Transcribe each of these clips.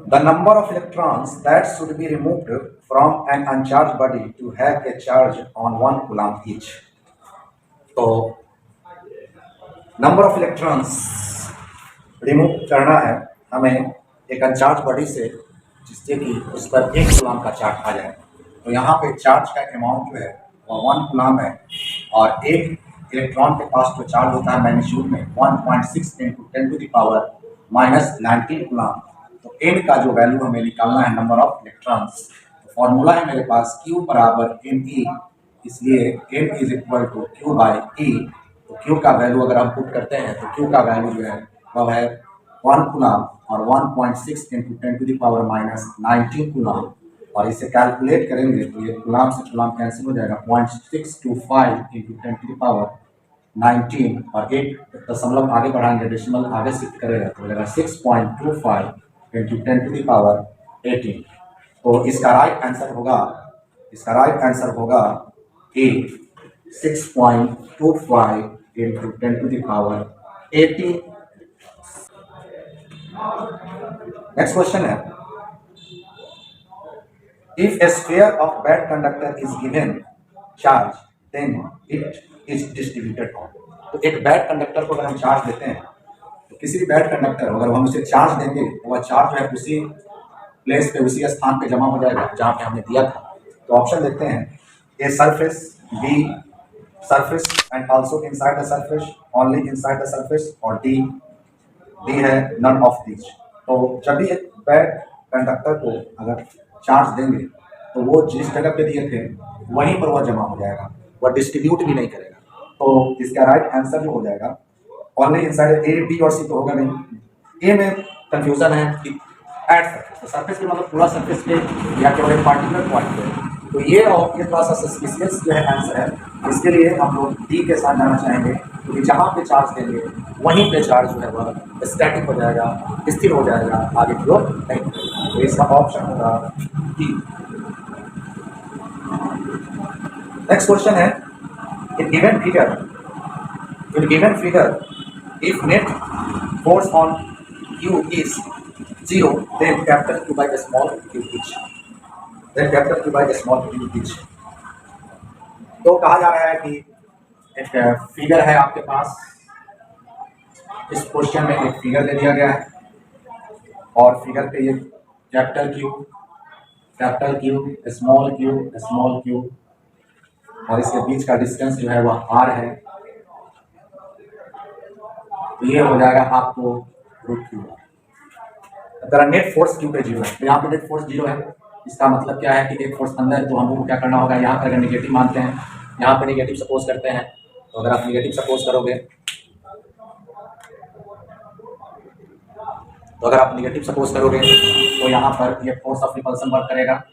The number of electrons that should be removed from an uncharged body to have a charge on 1 coulomb each. तो number of electrons remove करना है हमें एक uncharged body से, जिससे कि उस पर 1 कूलम का चार्ज आ जाए। तो यहाँ पे चार्ज का अमाउंट जो है वो 1 कूलम है, और एक इलेक्ट्रॉन के पास जो चार्ज होता है मैग्नीट्यूड में 1.6 × 10⁻⁹ कूलम। तो n का जो वैल्यू हमें निकालना है नंबर ऑफ इलेक्ट्रॉन्स, तो फॉर्मूला है मेरे पास Q बराबर Ne, इसलिए n is equal to Q/E। तो Q का वैल्यू अगर हम पुट करते हैं तो Q का वैल्यू जो है वह है 1 कूलम और 1.6 × 10⁻⁹ कूलम, और इसे कैलकुलेट करेंगे तो ये कूलम से कूलम कैंसिल हो जाएगा। 0.625 × 10⁻⁹, और एक दशमलव आगे बढ़ाएंगे, डेसिमल आगे शिफ्ट करेगा तो हो जाएगा 6.25 × 10⁻18। तो इसका राइट आंसर होगा ए 6.25 × 10⁻18। नेक्स्ट क्वेश्चन है, if a sphere of bad conductor is given charge then it is distributed on. तो एक बैड कंडक्टर को अगर हम चार्ज देते हैं तो किसी भी बैड कंडक्टर अगर हम उसे चार्ज देंगे तो वह चार्ज जो है उसी प्लेस पे, उसी स्थान पे जमा हो जाएगा जहाँ पे हमने दिया था। तो ऑप्शन देखते हैं, A surface, B surface and also inside the surface, only inside the surface, और डी है नन ऑफ दीज। तो जब भी एक बैड कंडक्टर को अगर चार्ज देंगे तो वो जिस जगह पे दिए थे वहीं पर वह जमा हो जाएगा, वह डिस्ट्रीब्यूट भी नहीं करेगा। तो इसका राइट आंसर जो हो जाएगा ओनली इनसाइड, ए बी और सी तो होगा नहीं। ए में कंफ्यूजन है कि एट सरफेस, तो सरफेस के मतलब पूरा सरफेस पे या केवल एक पार्टिकुलर पॉइंट पे, तो ये और ये थोड़ा सा सस्पिशियस जो है आंसर है। इसके लिए हम लोग डी के साथ जाना चाहेंगे, क्योंकि जहाँ पे चार्ज देंगे वहीं पे चार्ज जो है वह स्टैटिक हो जाएगा, स्थिर हो जाएगा, आगे की ओर नहीं बढ़ेगा। तो इसका ऑप्शन होगा डी। नेक्स्ट क्वेश्चन है, in given figure if net force on Q is 0, then capital Q by small q each। तो कहा जा रहा है कि एक फिगर है आपके पास, इस क्वेश्चन में एक फिगर दे दिया गया है और फिगर पे ये कैपिटल क्यू, स्मॉल क्यू, और इसके बीच का डिस्टेंस जो है वह r है। तो ये हो जाएगा आपको √Q। अगर नेट फोर्स Q पे 0 है, तो यहाँ पे नेट फोर्स 0 है, इसका मतलब क्या है कि एक फोर्स अंदर है। तो हम लोग को क्या करना होगा, यहाँ पर अगर निगेटिव मानते हैं, यहाँ पे निगेटिव सपोज करते हैं, तो अगर आप निगेटिव सपोज करोगे तो यहाँ पर ये फोर्स ऑफ रिपल्सन वर्क करेगा,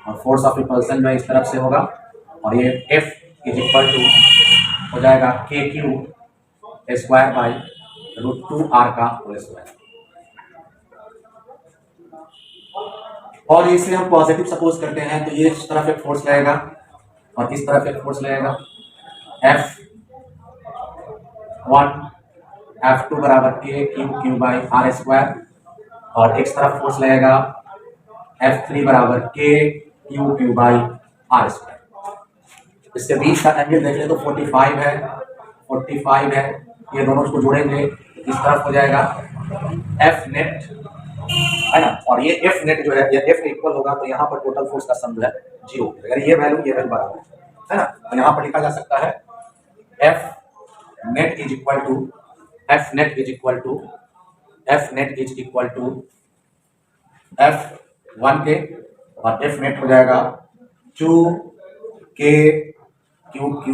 और फोर्स ऑफ रिपल्सन में इस तरफ से होगा, और ये F इज इक्वल टू हो जाएगा KQ² बाई √2R का होल स्क्वायर। और इसे हम पॉजिटिव सपोज करते हैं, तो ये इस तरफ एक फोर्स लगेगा और इस तरफ एक फोर्स लगेगा, F1 F2 बराबर KQ बाई R², और इस तरफ फोर्स लगेगा F3 बराबर KQ बाई R²। इसके बीच का एंगल देख ले तो 45 है। ये दोनों को जोड़ेंगे इस तरफ हो जाएगा F नेट, है ना, और ये F नेट जो है, ये F इक्वल होगा तो यहाँ पर टोटल फोर्स का सम जो है 0, अगर ये वैल्यू बराबर है ना, तो यहाँ पर लिखा जा सकता है F net is equal to F1 के, और F नेट हो जाएगा 2KQQ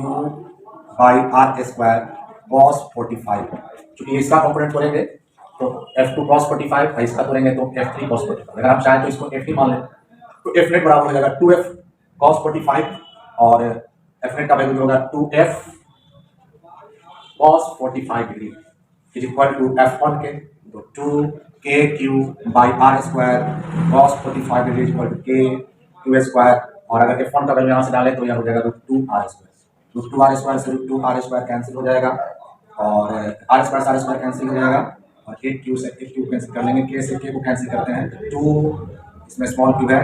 बाई R² cos 45। चूंकि इसका कंपोनेंट करेंगे तो F2 cos 45, इसका करेंगे तो F3 cos 45। अगर आप चाहें तो इसको F3 मान लें तो F नेट बराबर हो जाएगा 2F cos 45, और F नेट का वैल्यू होगा 2F cos 45 degree is equal to F1 के, तो 2KQ by R² cos 45 degree is equal to KQ², और अगर F1 का वैल्यू यहाँ से डालें तो यह हो जाएगा √2R²। √2R² से √2R² कैंसिल हो जाएगा, और R² कैंसिल हो जाएगा, और एक क्यू से एक क्यू कैंसिल कर लेंगे, के से के को कैंसिल करते हैं, 2 इसमें स्मॉल क्यू है,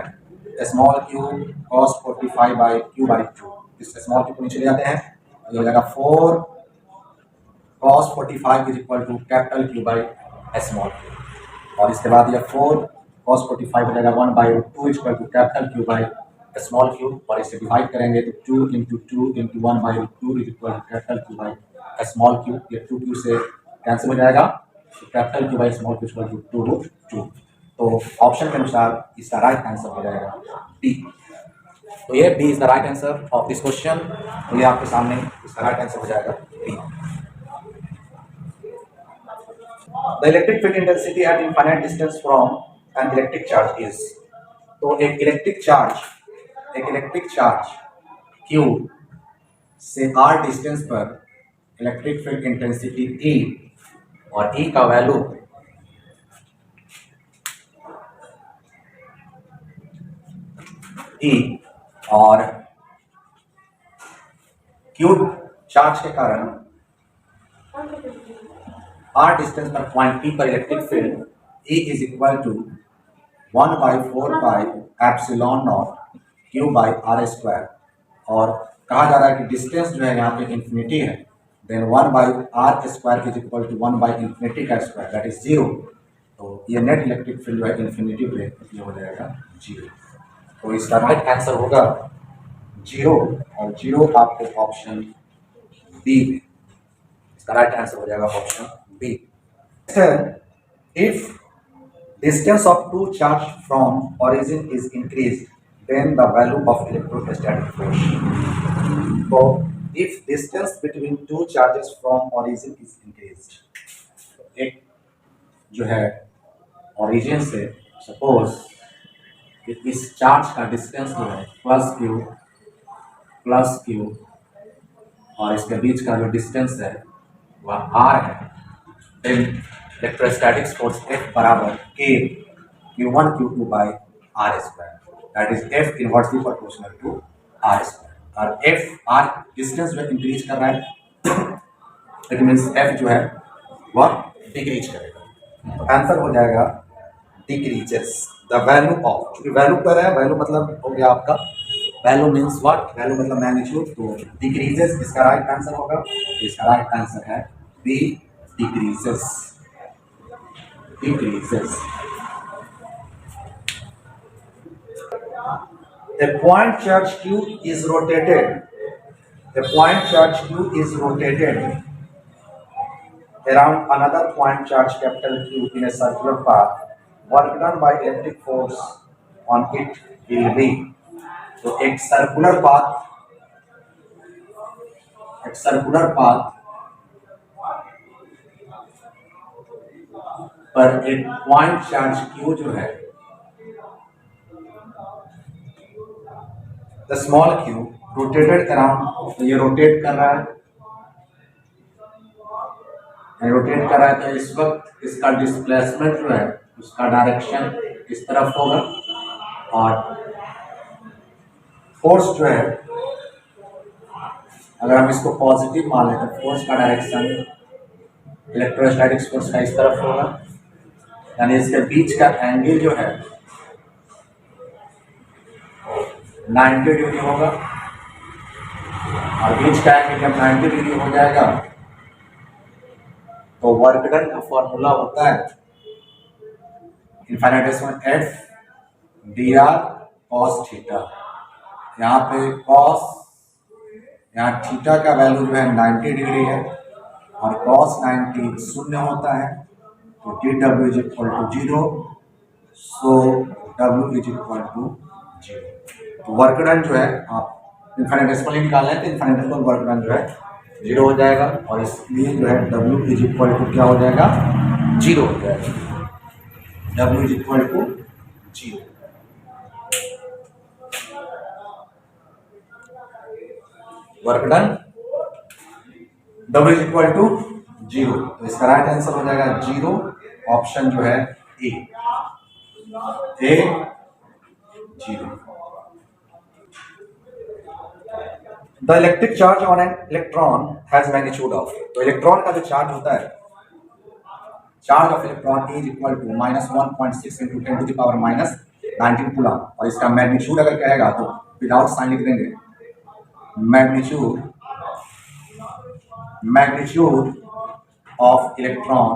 small Q cos 45 by Q by 2, इस स्मॉल क्यू को नीचे ले जाते हैं, ये हो जाएगा 4 cos 45 is equal to capital Q by small q, और इसके बाद ये 4 cos 45 हो जाएगा 1 by 2 is equal to capital Q by small q, और इसे डिवाइड करेंगे तो 2 into 2 into 1 by 2 is equal to capital Q by small q, ये 2 क्यू से कैंसिल हो जाएगा, तो capital Q by small q equal to 2√2। तो ऑप्शन के अनुसार इसका राइट आंसर हो जाएगा डी। तो ये B is the right answer of this question, तो ये आपके सामने इसका राइट आंसर हो जाएगा B. The electric field intensity at infinite distance from an electric charge is, तो एक इलेक्ट्रिक चार्ज Q से r डिस्टेंस पर इलेक्ट्रिक फील्ड इंटेंसिटी E, और E का वैल्यू E, और Q चार्ज के कारण r डिस्टेंस पर पॉइंट P पर electric field E is equal to 1/4 pi epsilon naught Q by r square, और कहा जा रहा है कि डिस्टेंस जो है यहाँ पे इंफिनिटी है, then 1 by r square is equal to 1 by infinity का स्क्वायर दैट इज 0, तो ये नेट इलेक्ट्रिक फील्ड जो है इंफिनिटी पे ये हो जाएगा 0, तो इसका राइट आंसर होगा 0, और 0 आपको ऑप्शन बी में, इसका राइट आंसर हो जाएगा option B. If distance of two charge from origin is increased, then the value of electrostatic force. So, if distance between two charges from origin is increased, एक जो है origin से suppose इस charge का distance जो है plus Q और इसके बीच का जो डिस्टेंस है वह r है, then इलेक्ट्रोस्टैटिक्स फोर्स F बराबर K Q1 Q2 by r square, that is F inversely proportional to r square, और F r डिस्टेंस में इंक्रीज कर रहा है, इट मींस F जो है वह डिक्रीज करेगा, तो आंसर हो जाएगा डिक्रीजेस द वैल्यू ऑफ, क्योंकि वैल्यू कर रहा है, वैल्यू मतलब हो गया आपका, वैल्यू मींस व्हाट, वैल्यू मतलब मैग्नीट्यूड, तो डिक्रीजेस इसका राइट आंसर होगा, इसका राइट आंसर है B decreases. A point charge Q is rotated. A point charge Q is rotated around another point charge capital Q in a circular path. Work done by electric force on it will be. तो एक circular path पर एक point charge Q जो है, the small Q rotated around, तो ये rotate कर रहा है, तो इस वक्त इसका डिस्प्लेसमेंट जो है उसका डायरेक्शन इस तरफ होगा, और फोर्स जो है अगर हम इसको पॉजिटिव मान लें तो फोर्स का डायरेक्शन इलेक्ट्रोस्टैटिक्स फोर्स का इस तरफ होगा, यानी इसके बीच का एंगल जो है 90 डिग्री होगा, और बीच का एंगल जब 90 डिग्री हो जाएगा तो वर्क डन का फॉर्मूला होता है infinitesimal F dr cos theta, यहाँ पे cos, यहाँ थीटा का वैल्यू जो है 90 डिग्री है, और cos 90 शून्य होता है, तो dw is equal to 0, so w is equal to 0, तो वर्क डन जो है आप इनफाइनाइटेसिमल निकालना है, तो इनफाइनाइटेसिमल वर्क डन जो है 0 हो जाएगा, और इसलिए जो है w इज इक्वल टू क्या हो जाएगा 0 हो जाएगा, w is equal to 0। Work done w is equal to 0, तो इसका राइट आंसर हो जाएगा 0, ऑप्शन जो है A 0। The electric charge on an electron has magnitude of, तो इलेक्ट्रॉन का जो चार्ज होता है, charge of electron is equal to -1.6 into 10 to the power -19 coulomb, और इसका मैग्नीट्यूड अगर कहेगा तो विदाउट साइन लिख देंगे, मैग्नीट्यूड ऑफ इलेक्ट्रॉन,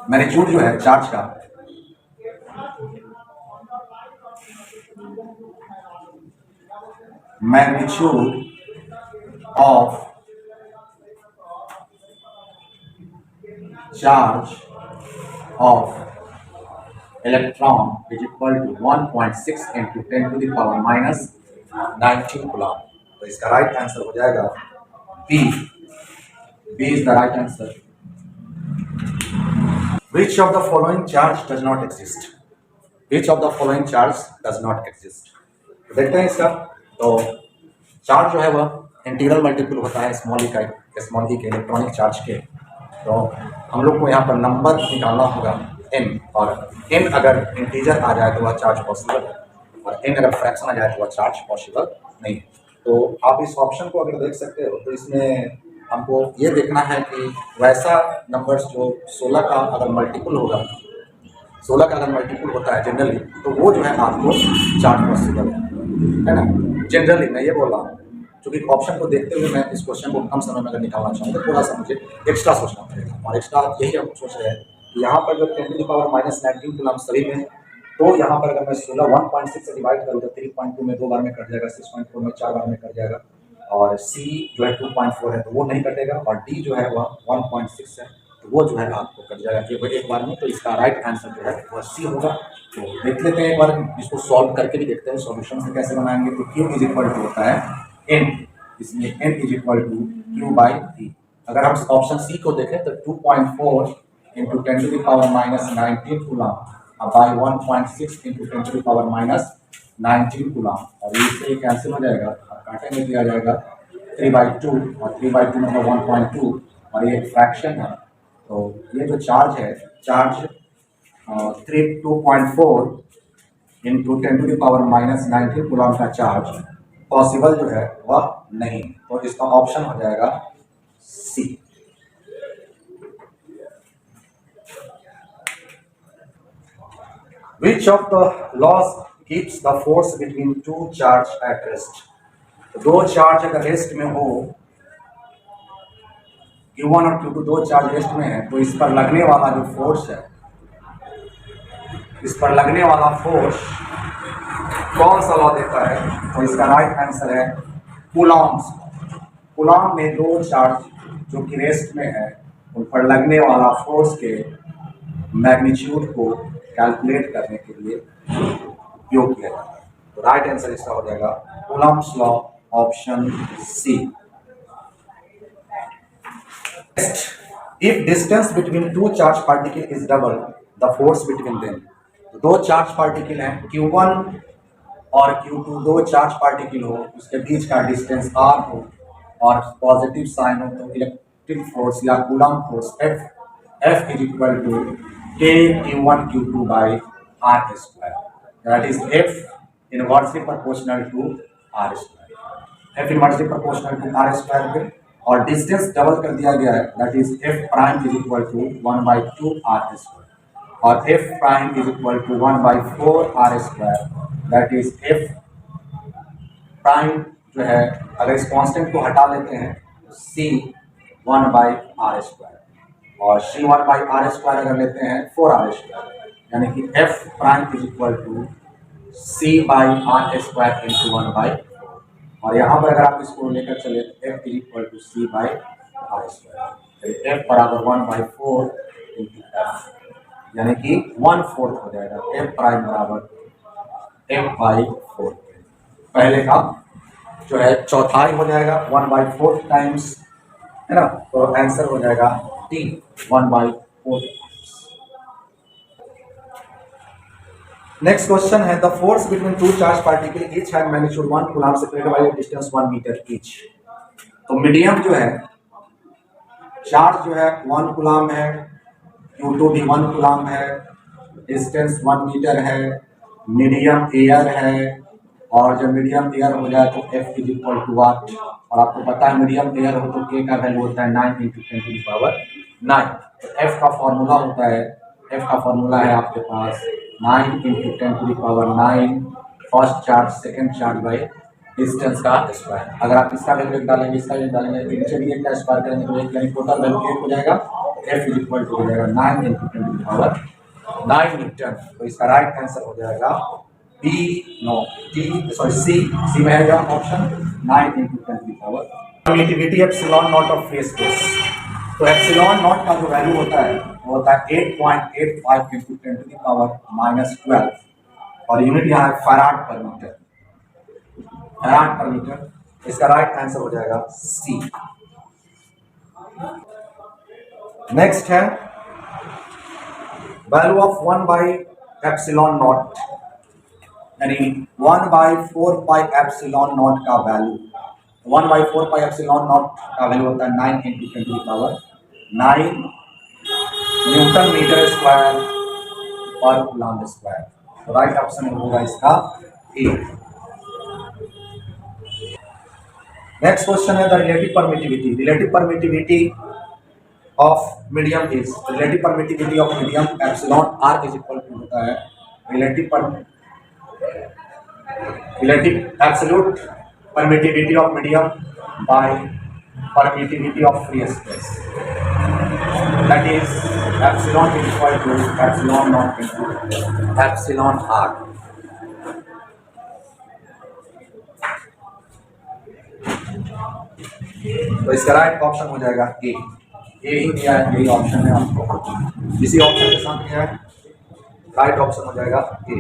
मैग्नीट्यूड जो है चार्ज का, magnitude of charge of electron is equal to 1.6 into 10 to the power -19 coulomb. तो इसका राइट आंसर हो जाएगा B. B is the right answer. Which of the following charge does not exist? Which of the following charge does not exist? तो देखते हैं इसका। तो charge जो है वह इंटीग्रल मल्टीपल होता है स्मॉल ई के इलेक्ट्रॉनिक चार्ज के। तो हम लोग को यहाँ पर नंबर निकालना होगा n, और n अगर इंटीजर आ जाए तो वह चार्ज पॉसिबल है, और n अगर फ्रैक्शन आ जाए तो वह चार्ज पॉसिबल नहीं है। तो आप इस ऑप्शन को अगर देख सकते हो तो इसमें हमको ये देखना है कि वैसा नंबर्स जो 16 का अगर मल्टीपल होगा, 16 का अगर मल्टीपल होता है जनरली, तो वो जो है आपको चार्ज पॉसिबल है ना। जनरली मैं ये बोल रहा हूँ, क्योंकि ऑप्शन को देखते हुए मैं इस क्वेश्चन को कम समय में अगर निकालना चाहूँ तो थोड़ा सा मुझे एक्स्ट्रा सोचना पड़ेगा, और एक्स्ट्रा यही हम सोच रहे हैं कि यहाँ पर जो 10 टू द पावर -19 कूलम सभी में, तो यहाँ पर अगर मैं 16 1.6 से डिवाइड करूँ तो 3.2 में 2 बार में कट जाएगा, 6.4 में 4 बार में कट जाएगा, और C जो है 2.4 है तो वो नहीं कटेगा, और D जो है वह 1.6 है तो वो जो है आपको कट जाएगा केवल एक बार में। तो इसका राइट आंसर जो है वह C होगा। तो देख लेते हैं एक बार, इसको सॉल्व करके भी देखते हैं सॉल्यूशन से कैसे बनाएंगे। तो Q इज इक्वल टू होता है N, इसमें N is equal to Q/E। अगर हम ऑप्शन C को देखें तो 2.4 into 10 to the power -19 coulomb by 1.6 into 10 to the power -19 coulomb, और इससे कैंसिल हो जाएगा, काटे में दिया जाएगा 3/2, और 3/2 मतलब 1.2, और ये एक फ्रैक्शन है। तो ये जो चार्ज है, charge 2.4 into 10 to the power -19 coulomb का चार्ज पॉसिबल जो है वह नहीं, तो इसका ऑप्शन हो जाएगा C. Which of the laws keeps the force between two charge at rest? दो चार्ज अगर रेस्ट में हो, Q1 और Q2 दो चार्ज रेस्ट में है, तो इस पर लगने वाला जो फोर्स है, इस पर लगने वाला फोर्स कौन सा लॉ देता है? तो इसका राइट आंसर है कूलॉम्स। कूलॉम में दो चार्ज जो कि रेस्ट में है, उन पर लगने वाला फोर्स के मैग्नीट्यूड को कैलकुलेट करने के लिए उपयोग किया जाता है। तो राइट आंसर इसका हो जाएगा Coulomb's law, option C. If distance between two charge particle is double the force between them. दो चार्ज पार्टिकल हैं Q1 और Q2, दो चार्ज पार्टिकल हो, उसके बीच का डिस्टेंस r हो और पॉजिटिव साइन हो, तो इलेक्ट्रिक फोर्स या coulomb force F is equal to K Q1 Q2 by r square, that is F inversely proportional to r square, F inversely proportional to r square पे, और distance double कर दिया गया है, that is F prime is equal to 1/2 r square, और F prime is equal to 1/4 r square, that is F prime जो है, अगर इस कांस्टेंट को हटा लेते हैं तो C 1/r square, और C1/r² अगर लेते हैं 4r², यानी कि F prime is equal to C/r² into 1/4, और यहाँ पर अगर आप इसको लेकर चले तो F is equal to C/r², तो F बराबर 1/4 इंटू F, यानी कि 1/4 हो जाएगा। F प्राइम बराबर F/4, पहले का जो है चौथाई हो जाएगा 1/4 टाइम्स, है ना। तो आंसर हो जाएगा T 1/4। नेक्स्ट क्वेश्चन है the force between two charge particle each have magnitude 1 coulomb separated by a distance 1 metre each. तो मीडियम जो है, चार्ज जो है 1 कूलम है, Q2 भी 1 कूलम है, डिस्टेंस 1 मीटर है, मीडियम एयर है, और जब मीडियम एयर हो जाए तो F इज इक्वल टू वाट, और आपको पता है मीडियम एयर हो तो K का वैल्यू होता है 9 इंटू 10⁻⁹। तो F का फॉर्मूला होता है, F का फॉर्मूला है आपके पास 9 into 10⁻⁹ first charge second charge by distance का स्क्वायर। अगर आप इसका वैल्यू डालेंगे, इसका वैल्यू डालेंगे तो नीचे भी एक का स्क्वायर करेंगे तो एक, यानी टोटल वैल्यू एक हो जाएगा। F इज इक्वल टू हो जाएगा 9 इंटू 10⁻⁹ न्यूटन। तो इसका राइट आंसर हो जाएगा B, नो सी में है option 9 into 10⁻। Permittivity epsilon not of free space, तो एप्सिलॉन नॉट का जो वैल्यू होता है वो होता है 8.85 इंटू 10⁻⁻12 और यूनिट यहाँ है farad per metre, farad per metre. इसका राइट आंसर हो जाएगा सी। नेक्स्ट है value of 1 by epsilon naught, यानी 1/4 पाई एप्सिलॉन नॉट का वैल्यू, 1/4 पाई एप्सिलॉन नॉट का वैल्यू होता है 9 into 10⁹ newton metre square per coulomb square. तो राइट ऑप्शन होगा इसका ए। नेक्स्ट क्वेश्चन है the relative permittivity, relative permittivity of medium is, relative permittivity of medium epsilon R is equal to होता है relative absolute permittivity of medium by permittivity of free space, that is epsilon is equal to epsilon naught into epsilon r। तो इसका right option हो जाएगा ए, ए ही दिया है, यही option है आपको, इसी ऑप्शन के साथ दिया है, राइट ऑप्शन हो जाएगा ए।